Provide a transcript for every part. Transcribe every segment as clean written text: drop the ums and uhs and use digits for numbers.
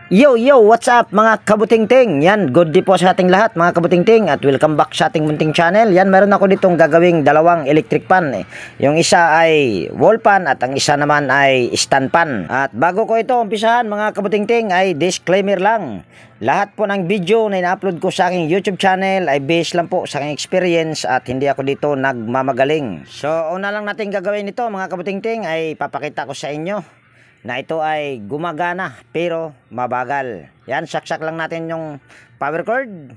Yo, what's up mga kabutingting? Yan, good day po sa ating lahat mga kabutingting at welcome back sa ating munting channel. Yan, meron ako ditong gagawing dalawang electric pan. Yung isa ay wall pan at ang isa naman ay stand pan. At bago ko ito umpisahan mga kabutingting ay disclaimer lang. Lahat po ng video na ina-upload ko sa aking YouTube channel ay based lang po sa aking experience at hindi ako dito nagmamagaling. So, una lang natin gagawin ito mga kabutingting ay papakita ko sa inyo na ito ay gumagana pero mabagal. Yan, saksak lang natin yung power cord.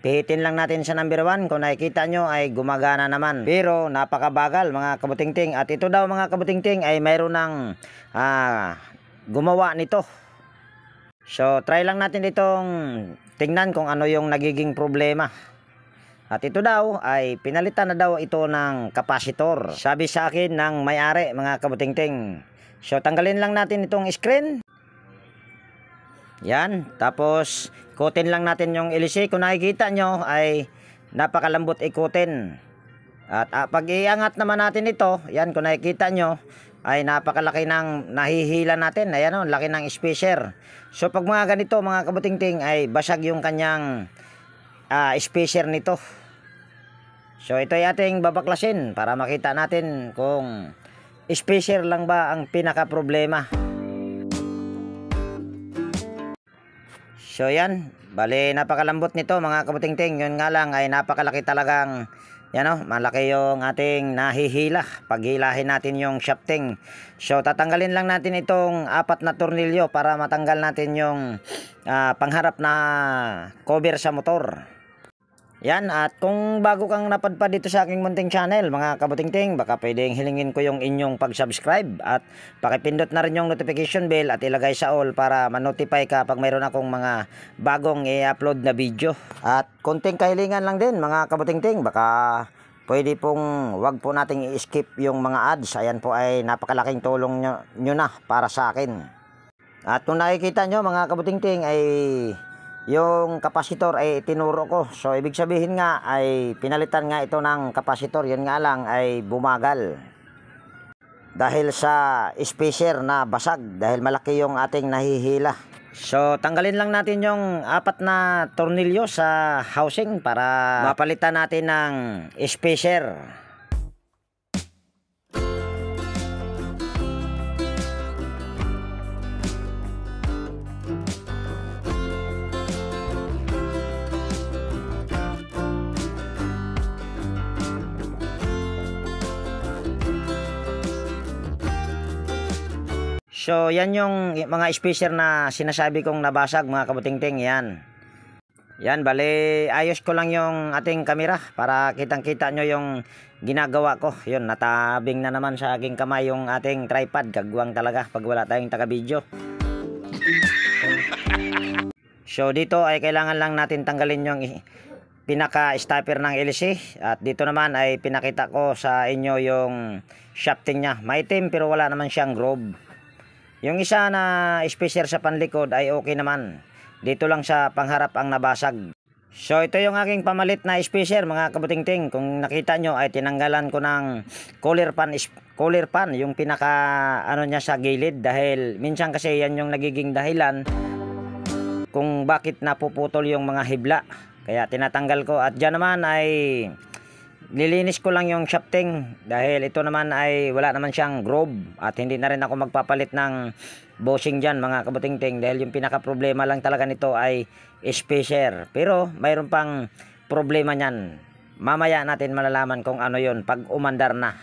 Pihitin lang natin sa number 1. Kung nakikita nyo ay gumagana naman. Pero napakabagal mga kabutingting. At ito daw mga kabutingting ay mayroon ng gumawa nito. So try lang natin itong tingnan kung ano yung nagiging problema. At ito daw ay pinalitan na daw ito ng kapasitor. Sabi sa akin ng may-ari mga kabutingting. So, tanggalin lang natin itong screen. Yan. Tapos, ikutin lang natin yung LC. Kung nakikita nyo, ay napakalambot ikutin. At pag iangat naman natin ito, yan, kung nakikita nyo, ay napakalaki ng nahihila natin. Ayan o, laki ng spacer. So, pag mga ganito, mga kabutingting, ay basag yung kanyang spacer nito. So, ito ay ating babaklasin para makita natin kung spacer lang ba ang pinaka problema. So yan, bali napakalambot nito mga kabutingting. Yun nga lang ay napakalaki talagang yan o, malaki yung ating nahihila pag hilahin natin yung shafting. So tatanggalin lang natin itong 4 na tornilyo para matanggal natin yung pangharap na cover sa motor. Yan, at kung bago kang napadpad dito sa aking munting channel, mga kabutingting, baka pwedeng hilingin ko yung inyong pag-subscribe at pakipindot na rin yung notification bell at ilagay sa all para ma-notify ka pag mayroon akong mga bagong i-upload na video. At konting kahilingan lang din, mga kabutingting, baka pwede pong wag po nating i-skip yung mga ads. Ayan po ay napakalaking tulong nyo na para sa akin. At kung nakikita nyo, mga kabutingting, ay yung kapasitor ay tinuro ko. So ibig sabihin nga ay pinalitan nga ito ng kapasitor. Yun nga lang ay bumagal dahil sa spacer na basag, dahil malaki yung ating nahihila. So tanggalin lang natin yung 4 na tornilyo sa housing para mapalitan natin ng spacer. So, yan yung mga spacer na sinasabi kong nabasag mga kabutingting. Yan. Yan, bali, ayos ko lang yung ating kamera para kitang-kita nyo yung ginagawa ko. Yun, natabing na naman sa aking kamay yung ating tripod. Kagwang talaga pag wala tayong taga-video. So, dito ay kailangan lang natin tanggalin yung pinaka-stopper ng LC. At dito naman ay pinakita ko sa inyo yung shafting niya. Maitim pero wala naman siyang groove. Yung isa na spacer sa panlikod ay okay naman. Dito lang sa pangharap ang nabasag. So ito yung aking pamalit na spacer mga kabutingting. Kung nakita nyo ay tinanggalan ko ng cooler pan, yung pinaka ano niya sa gilid. Dahil minsan kasi yan yung nagiging dahilan kung bakit napuputol yung mga hibla. Kaya tinatanggal ko. At dyan naman ay nilinis ko lang yung shafting dahil ito naman ay wala naman siyang groove at hindi na rin ako magpapalit ng bushing dyan mga kabutingting dahil yung pinaka problema lang talaga nito ay spacer. Pero mayroon pang problema nyan, mamaya natin malalaman kung ano yun pag umandar na.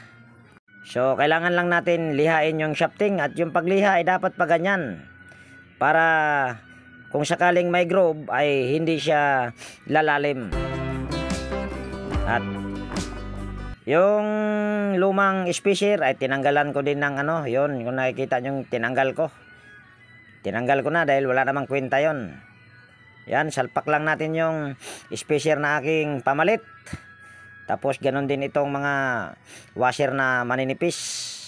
So kailangan lang natin lihain yung shafting at yung pagliha ay dapat pa ganyan para kung sakaling may groove ay hindi siya lalalim. At yung lumang spacer ay tinanggalan ko din ng ano, yun, kung nakikita nyo tinanggal ko. Tinanggal ko na dahil wala namang kwenta yon. Yan, salpak lang natin yung spacer na aking pamalit. Tapos ganon din itong mga washer na maninipis.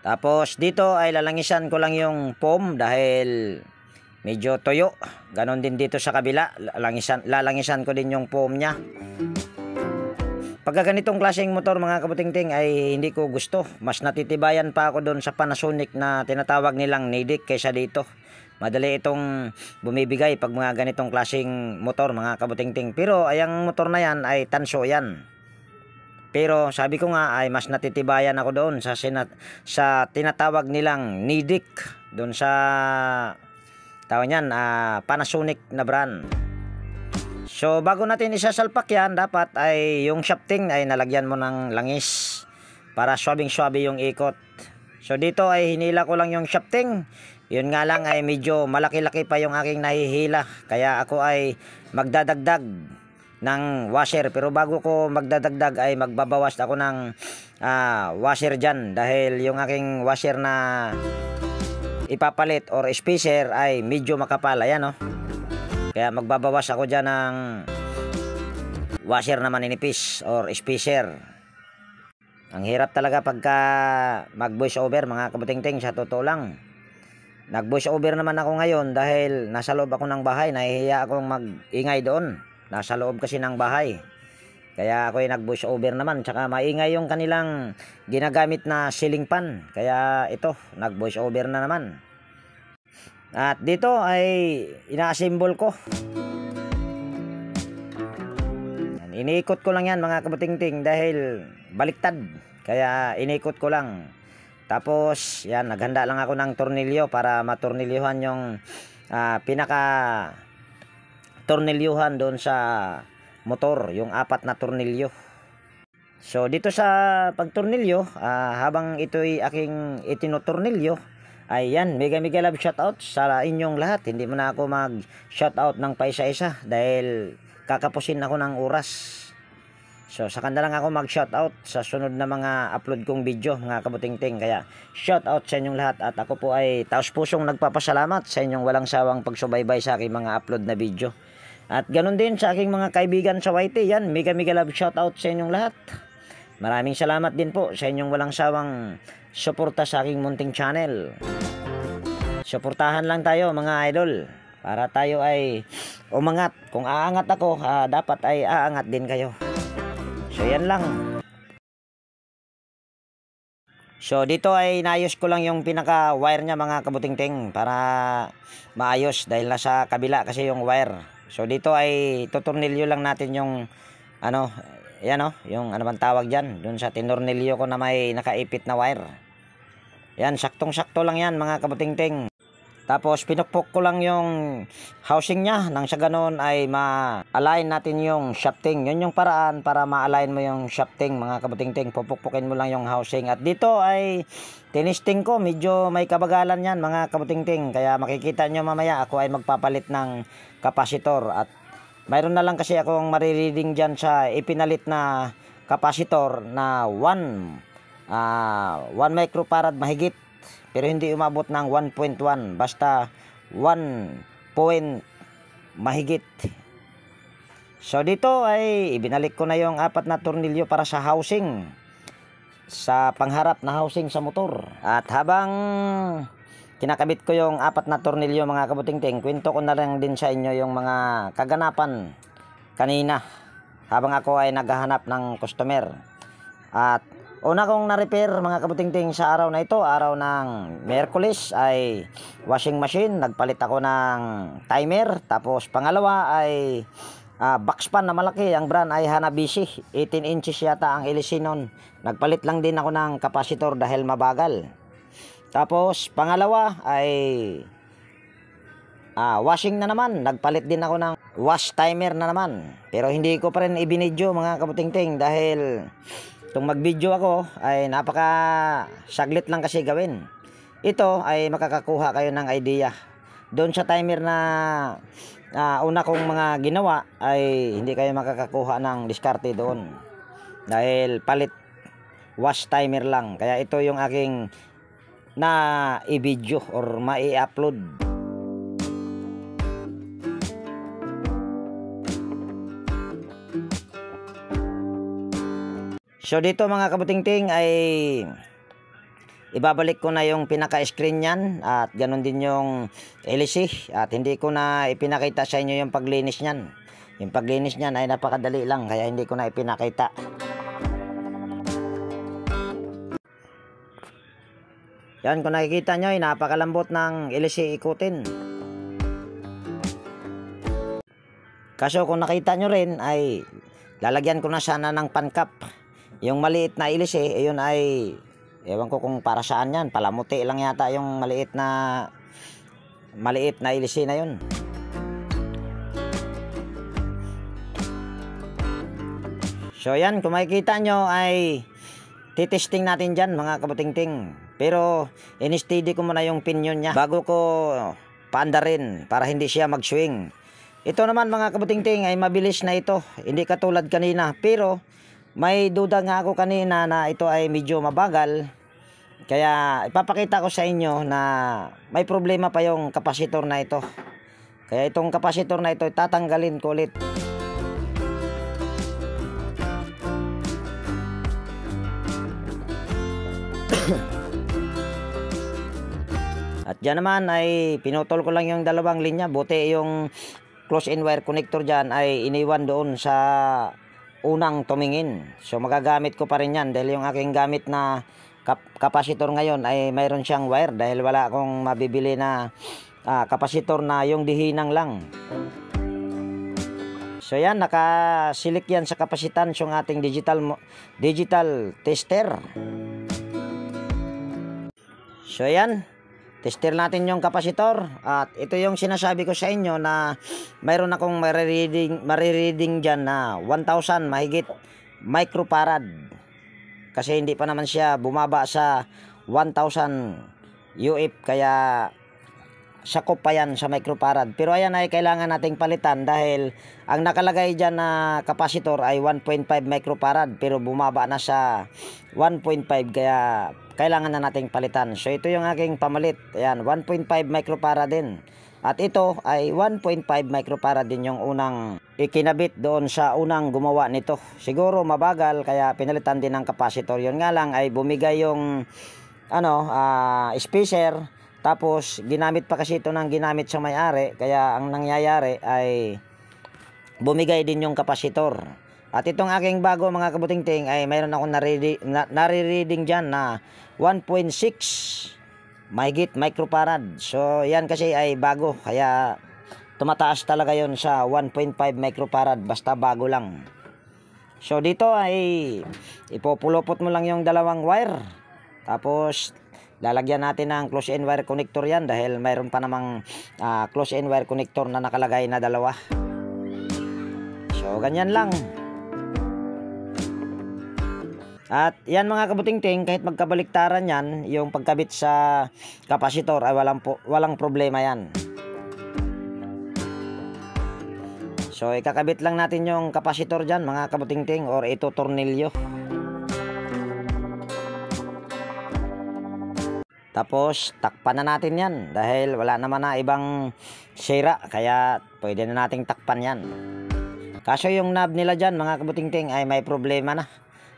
Tapos dito ay lalangisan ko lang yung foam dahil medyo tuyo. Ganon din dito sa kabila, lalangisan ko din yung foam niya. Pagka ganitong klaseng motor mga kabutingting ay hindi ko gusto. Mas natitibayan pa ako doon sa Panasonic na tinatawag nilang Nidec kaysa dito. Madali itong bumibigay pag mga ganitong klaseng motor mga kabutingting. Pero ayang motor na yan ay tanso yan. Pero sabi ko nga ay mas natitibayan ako doon sa tinatawag nilang Nidec. Doon sa tawag niyan, Panasonic na brand. So bago natin isasalpak yan, dapat ay yung shafting ay nalagyan mo ng langis para swabing-swabe yung ikot. So dito ay hinila ko lang yung shafting. Yun nga lang ay medyo malaki-laki pa yung aking nahihila. Kaya ako ay magdadagdag ng washer. Pero bago ko magdadagdag ay magbabawas ako ng washer dyan. Dahil yung aking washer na ipapalit or spacer ay medyo makapal. Ayan, oh. Kaya magbabawas ako dyan ng washer na maninipis or spacer. Ang hirap talaga pagka mag voice over mga kabutingting, sa totoo lang. Nag voice over naman ako ngayon dahil nasa loob ako ng bahay. Nahihiya akong mag-ingay doon. Nasa loob kasi ng bahay. Kaya ako ay nag voice over naman. Tsaka maingay yung kanilang ginagamit na ceiling fan. Kaya ito, nag voice over na naman. At dito ay ina-assemble ko. Iniikot ko lang yan mga kabutingting dahil baliktad. Kaya inikot ko lang. Tapos yan, naghanda lang ako ng tornilyo para matornilyuhan yung pinaka tornilyuhan doon sa motor, yung 4 na tornilyo. So dito sa pagtornilyo, habang ito'y aking itinotornilyo, ayan, mega love shoutout sa inyong lahat. Hindi mo na ako mag shoutout ng paisa-isa dahil kakapusin ako ng oras. So sa kanya lang ako mag shoutout sa sunod na mga upload kong video mga kabutingting. Kaya shoutout sa inyong lahat at ako po ay taos pusong nagpapasalamat sa inyong walang sawang pagsubaybay sa aking mga upload na video. At ganun din sa aking mga kaibigan sa YT. Yan, mega love shoutout sa inyong lahat. Maraming salamat din po sa inyong walang sawang suporta sa aking munting channel. Suportahan lang tayo mga idol para tayo ay umangat. Kung aangat ako, dapat ay aangat din kayo. So yan lang. So dito ay inayos ko lang yung pinaka wire nya mga kabutingting para maayos dahil nasa kabila kasi yung wire. So dito ay tutornilyo lang natin yung ano, yan o, yung ano man tawag dyan, dun sa tinornilyo ko na may nakaipit na wire. Yan, saktong-sakto lang yan mga kabutingting. Tapos pinukpok ko lang yung housing nya nang sa ganon ay ma-align natin yung shafting. Yun yung paraan para ma-align mo yung shafting mga kabutingting. Pupukpukin mo lang yung housing. At dito ay tinisting ko, medyo may kabagalan yan mga kabutingting. Kaya makikita nyo mamaya ako ay magpapalit ng kapasitor. At mayroon na lang kasi akong marireading dyan sa ipinalit na kapasitor na 1 microfarad mahigit. Pero hindi umabot ng 1.1. Basta 1 point mahigit. So dito ay ibinalik ko na yung 4 na tornilyo para sa housing. Sa pangharap na housing sa motor. At habang kinakabit ko yung 4 na tornilyo mga kabutingting, kwento ko na lang din sa inyo yung mga kaganapan kanina. Habang ako ay naghahanap ng customer. At una kong na-repair mga kabutingting sa araw na ito, araw ng Miyerkules ay washing machine. Nagpalit ako ng timer. Tapos pangalawa ay box fan na malaki. Ang brand ay Hanabishi. 18 inches yata ang LC nun. Nagpalit lang din ako ng kapasitor dahil mabagal. Tapos pangalawa ay washing na naman. Nagpalit din ako ng wash timer na naman. Pero hindi ko pa rin ibinidyo mga kabutingting dahil kung mag-video ako ay napaka saglit lang kasi gawin. Ito ay makakakuha kayo ng idea. Doon sa timer na una kong mga ginawa ay hindi kayo makakakuha ng diskarte doon. Dahil palit wash timer lang. Kaya ito yung aking na i-video or mai-upload. So dito mga kabutingting ay ibabalik ko na yung pinaka-screen niyan at ganun din yung LC, at hindi ko na ipinakita sa inyo yung paglinis niyan. Yung paglinis niyan ay napakadali lang, kaya hindi ko na ipinakita. Yan, kung nakikita nyo ay napakalambot ng LC ikutin. Kaso kung nakita nyo rin ay lalagyan ko na sana ng pancap. Yung maliit na LC, yun ay ewan ko kung para saan yan, palamuti lang yata yung maliit na LC na yun. So yan, kung makikita nyo ay titesting natin dyan mga kabutingting. Pero in-steady ko muna yung pinion niya bago ko paandarin para hindi siya mag-swing. Ito naman mga kabutingting ay mabilis na ito, hindi katulad kanina. Pero may duda nga ako kanina na ito ay medyo mabagal. Kaya ipapakita ko sa inyo na may problema pa yung kapasitor na ito. Kaya itong kapasitor na ito tatanggalin ko ulit. At dyan naman ay pinutol ko lang yung dalawang linya. Buti yung close-in wire connector dyan ay iniwan doon sa unang tumingin. So magagamit ko pa rin yan dahil yung aking gamit na kapasitor ngayon ay mayroon siyang wire dahil wala akong mabibili na kapasitor na yung dihinang lang. So yan, nakasilik yan sa kapasitans yung ating digital tester. So yan, tester natin yung kapasitor. At ito yung sinasabi ko sa inyo na mayroon akong marireading dyan na 1,000 mahigit microfarad. Kasi hindi pa naman siya bumaba sa 1,000 UF, kaya sakop pa yan sa microfarad. Pero ayan ay kailangan nating palitan dahil ang nakalagay dyan na kapasitor ay 1.5 microfarad pero bumaba na sa 1.5, kaya kailangan na nating palitan. So ito yung aking pamalit. Ayan, 1.5 microfarad din. At ito ay 1.5 microfarad din yung unang ikinabit doon sa unang gumawa nito. Siguro mabagal kaya pinalitan din ng kapasitor. Yun nga lang ay bumigay yung spacer. Tapos ginamit pa kasi ito ng ginamit sa may-ari, kaya ang nangyayari ay bumigay din yung kapasitor. At itong aking bago mga kabutingting ay mayroon akong nare-reading dyan na 1.6 mahigit microfarad. So yan kasi ay bago, kaya tumataas talaga yon sa 1.5 microfarad basta bago lang. So dito ay ipopulupot mo lang yung dalawang wire. Tapos lalagyan natin ng close-in wire connector yan dahil mayroon pa namang close-in wire connector na nakalagay na dalawa. So ganyan lang. At yan mga kabutingting, kahit magkabaliktaran yan, yung pagkabit sa kapasitor ay walang problema yan. So ikakabit lang natin yung kapasitor dyan mga kabutingting, or ito tornilyo. Tapos takpan na natin yan dahil wala naman na ibang sira, kaya pwede na nating takpan yan. Kaso yung knob nila dyan mga kabutingting ay may problema na.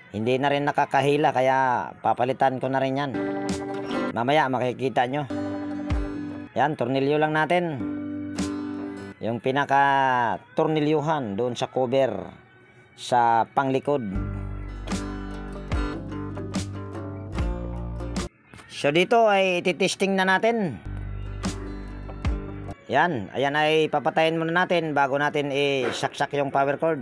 Hindi na rin nakakahila, kaya papalitan ko na rin yan. Mamaya makikita nyo. Yan, tornilyo lang natin. Yung pinaka tornilyuhan doon sa cover sa panglikod. So dito ay titesting na natin. Yan, ayan ay papatayin muna natin bago natin i-saksak yung power cord.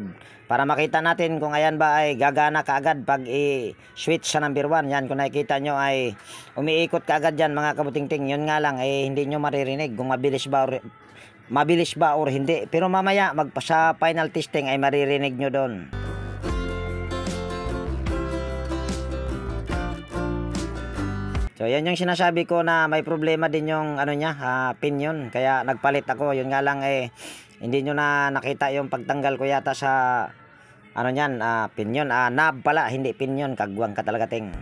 Para makita natin kung ayan ba ay gagana kaagad pag i-switch sa number 1. Yan, kung nakikita nyo ay umiikot kaagad dyan mga kabutingting. Yun nga lang, hindi nyo maririnig kung mabilis ba or hindi. Pero mamaya, sa final testing ay maririnig nyo doon. So yan yung sinasabi ko na may problema din yung pinion, kaya nagpalit ako. Yun nga lang hindi nyo na nakita yung pagtanggal ko yata sa pinion, knob pala, hindi pinion. Kagwang ka talaga ting.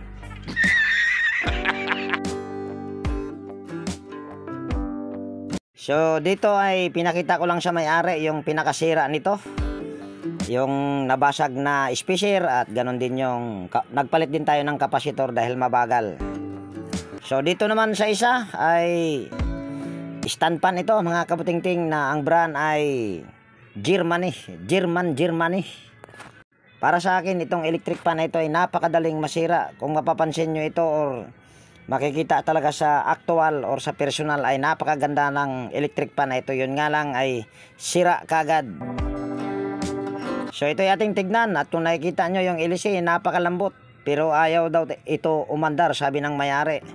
So dito ay pinakita ko lang sa may-ari yung pinakasira nito, yung nabasag na spacer, at ganon din yung nagpalit din tayo ng kapasitor dahil mabagal. So dito naman sa isa ay stand fan ito mga kabutingting, na ang brand ay Germany. Para sa akin itong electric fan na ito ay napakadaling masira. Kung mapapansin nyo ito or makikita talaga sa actual or sa personal ay napakaganda ng electric fan na ito. Yun nga lang ay sira kagad. So ito ay ating tignan, at kung nakikita nyo yung LC napakalambot, pero ayaw daw ito umandar, sabi ng may-ari.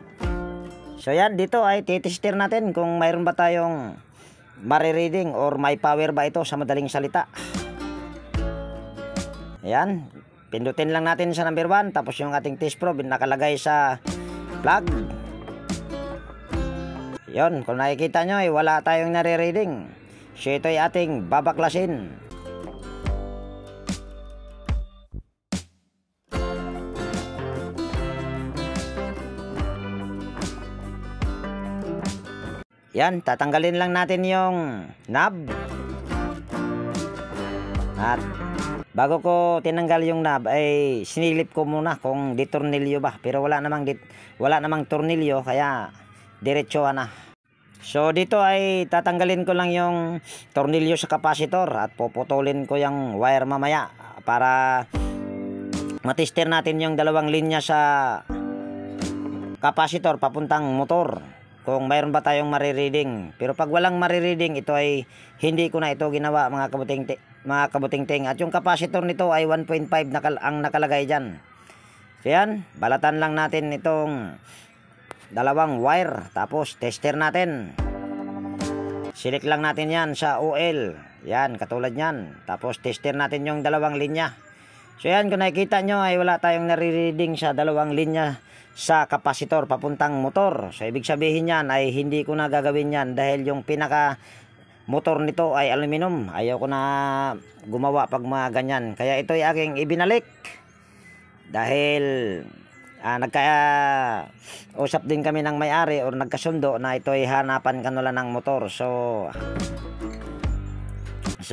So yan, dito ay titester natin kung mayroon ba tayong marireading or may power ba ito, sa madaling salita. Ayan, pindutin lang natin sa number 1, tapos yung ating test probe nakalagay sa plug. Yon, kung nakikita nyo ay wala tayong nare-reading. So ito ay ating babaklasin. Yan, tatanggalin lang natin yung knob. At bago ko tinanggal yung knob ay sinilip ko muna kung di tornilyo ba, pero wala namang tornilyo, kaya diretso na. So dito ay tatanggalin ko lang yung tornilyo sa kapasitor at puputulin ko yung wire mamaya para matester natin yung dalawang linya sa kapasitor papuntang motor, kung mayroon ba tayong marireading. Pero pag walang marireading, ito ay hindi ko na ito ginawa mga kabutingting. At yung kapasitor nito ay 1.5 ang nakalagay dyan. So yan, balatan lang natin itong dalawang wire, tapos tester natin. Select lang natin yan sa OL, yan, katulad yan. Tapos tester natin yung dalawang linya. So yan, kung nakikita nyo ay wala tayong nare-reading sa dalawang linya sa kapasitor papuntang motor. So ibig sabihin yan ay hindi ko na gagawin yan, dahil yung pinaka motor nito ay aluminum. Ayaw ko na gumawa pag mga ganyan, kaya ito ay aking ibinalik. Dahil usap din kami ng may-ari or nagkasundo na ito ay hanapan kanula ng motor. So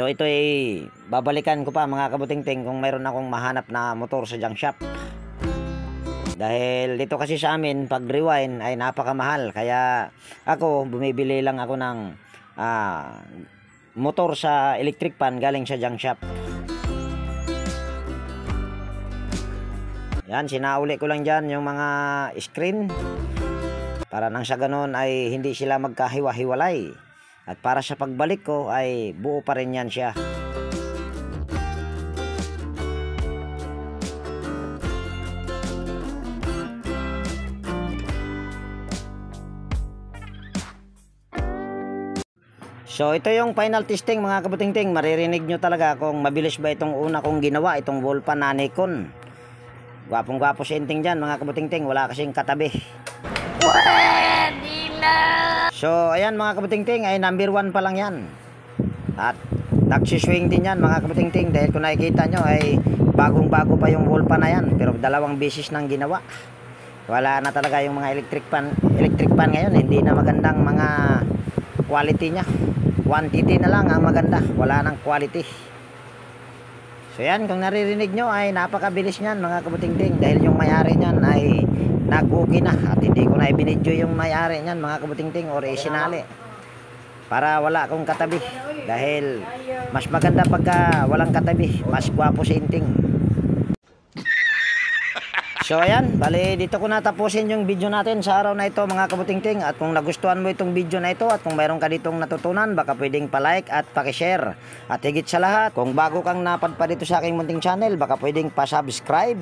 ito ay babalikan ko pa mga kabutingting kung mayroon akong mahanap na motor sa junk shop. Dahil dito kasi sa amin pag rewind ay napakamahal, kaya ako bumibili lang ako ng motor sa electric fan galing sa junk shop. Yan, sinauli ko lang dyan yung mga screen para nang sa ganon ay hindi sila magkahiwa-hiwalay, at para sa pagbalik ko ay buo pa rin yan siya. So ito yung final testing mga kabutingting. Maririnig nyo talaga kung mabilis ba itong una kong ginawa, itong wall fan na Nikon. Gwapong gwapo si Inting dyan mga kabutingting, wala kasing katabi. Pwede na! So ayan mga kabutingting, ay number 1 pa lang yan. At nagsiswing din yan mga kabutingting, dahil kung nakikita nyo ay bagong bago pa yung wall fan na yan, pero 2 beses nang ginawa. Wala na talaga yung mga electric fan ngayon, hindi na magandang mga quality nya. Quantity na lang ang maganda, wala nang quality. So yan, kung naririnig nyo ay napakabilis nyan mga kabutingting, dahil yung may-ari nyan ay nag-okay na, at hindi ko na ibinidyo yung may-ari nyan mga kabutingting or isinali para wala akong katabi, dahil mas maganda pagka walang katabi, mas gwapo si Inting. So ayan, bali dito ko natapusin yung video natin sa araw na ito mga kabutingting. At kung nagustuhan mo itong video na ito at kung mayroon ka ditong natutunan, baka pwedeng pa-like at pakishare. At higit sa lahat, kung bago kang napadpa dito sa aking munting channel, baka pwedeng pa-subscribe.